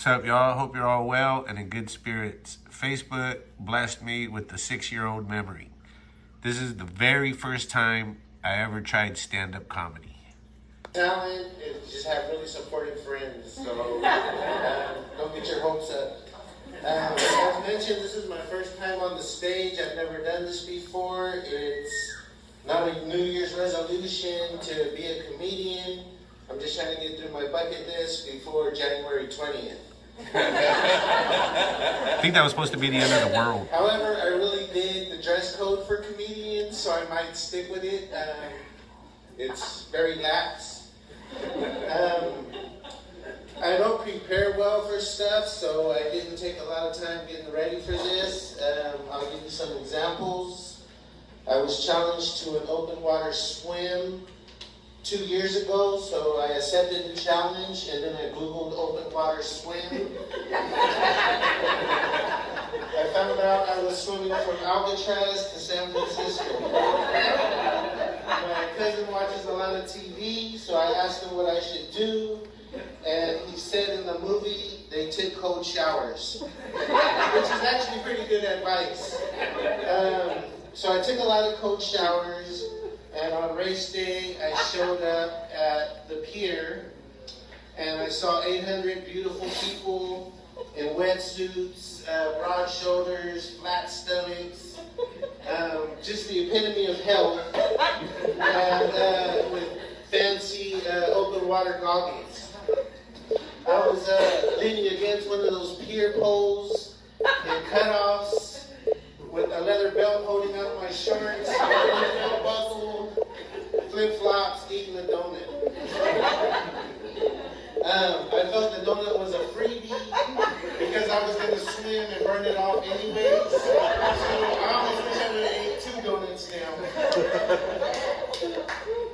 What's up, y'all? Hope you're all well and in good spirits. Facebook blessed me with the 6-year-old memory. This is the very first time I ever tried stand-up comedy. Talent is just have really supportive friends, so don't get your hopes up. As mentioned, this is my first time on the stage. I've never done this before. It's not a New Year's resolution to be a comedian. I'm just trying to get through my bucket list before January 20th. I think that was supposed to be the end of the world. However, I really dig the dress code for comedians, so I might stick with it. It's very lax. I don't prepare well for stuff, so I didn't take a lot of time getting ready for this. I'll give you some examples. I was challenged to an open water swim 2 years ago, so I accepted the challenge, and then I Googled open water swim. I found out I was swimming from Alcatraz to San Francisco. My cousin watches a lot of TV, so I asked him what I should do, and he said in the movie they took cold showers, which is actually pretty good advice. So I took a lot of cold showers. And on race day, I showed up at the pier, and I saw 800 beautiful people in wetsuits, broad shoulders, flat stomachs, just the epitome of health, and with fancy open water goggles. I was leaning against one of those pier poles in cutoffs, with a leather belt holding up my shorts, a buckle, flip-flops, eating a donut. I felt the donut was a freebie because I was going to swim and burn it off anyways. So I almost wish I would have ate 2 donuts now.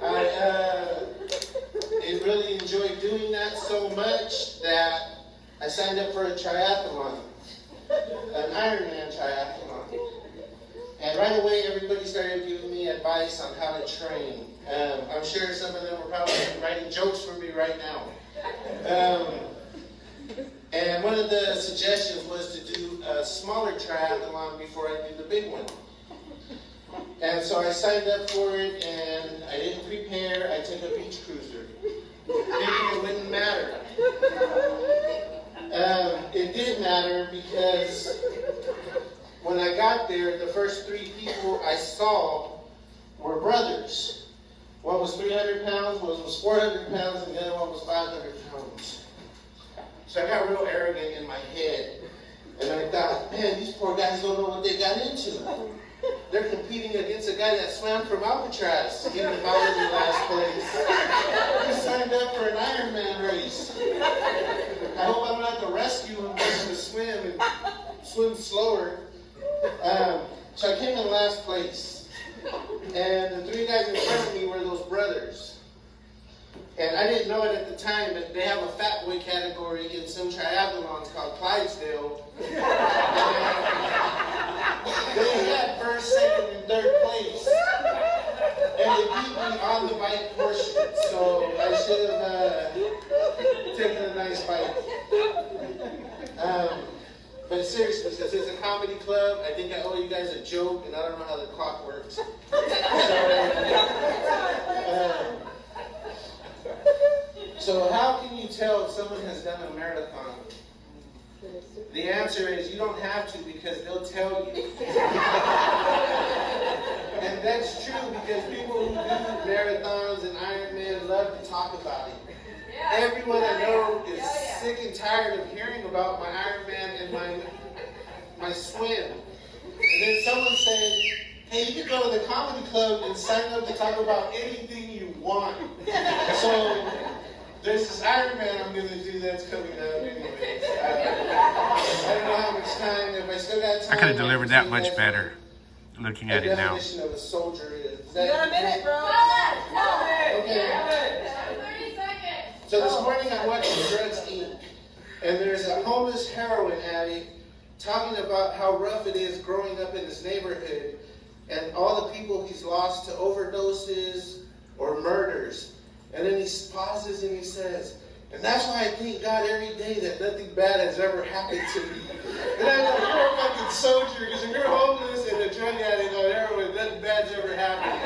I really enjoyed doing that so much that I signed up for a triathlon, an Ironman triathlon. And right away, everybody started giving me advice on how to train. I'm sure some of them were probably writing jokes for me right now. And one of the suggestions was to do a smaller triathlon before I do the big one. And so I signed up for it, and I didn't prepare. I took a beach cruiser, thinking it wouldn't matter. It did matter because when I got there, the first 3 people I saw were brothers. One was 300 pounds, one was 400 pounds, and the other one was 500 pounds. So I got real arrogant in my head. And I thought, man, these poor guys don't know what they got into. They're competing against a guy that swam from Alcatraz, getting involved in last place. He signed up for an Ironman race. I hope I don't have to rescue him just to swim and swim slower. So I came in last place. And the 3 guys in front of me were those brothers. And I didn't know it at the time, but they have a fat boy category in some triathlons called Clydesdale. They had first, second, and third place. And they beat me on the bike portion. So I should have taken a nice bite. But seriously, since it's a comedy club, I think I owe you guys a joke, and I don't know how the clock works. So how can you tell if someone has done a marathon? The answer is you don't have to, because they'll tell you. And that's true, because people who do marathons and Ironman love to talk about it. Everyone I know is sick and tired of hearing about my Ironman and my swim. And then someone said, hey, you can go to the comedy club and sign up to talk about anything you want. So there's this Ironman I'm going to do that's coming up anyways. I don't know how much time, if I still got time. I could have delivered that much better looking at it now. The definition of a soldier is. You got a minute, bro? Okay. So this morning I watched Drugs Inc. And there's a homeless heroin addict talking about how rough it is growing up in his neighborhood and all the people he's lost to overdoses or murders. And then he pauses and he says, And that's why I thank God every day that nothing bad has ever happened to me. And I'm like, you're a fucking soldier, because if you're homeless and a drug addict or heroin, nothing bad's ever happened.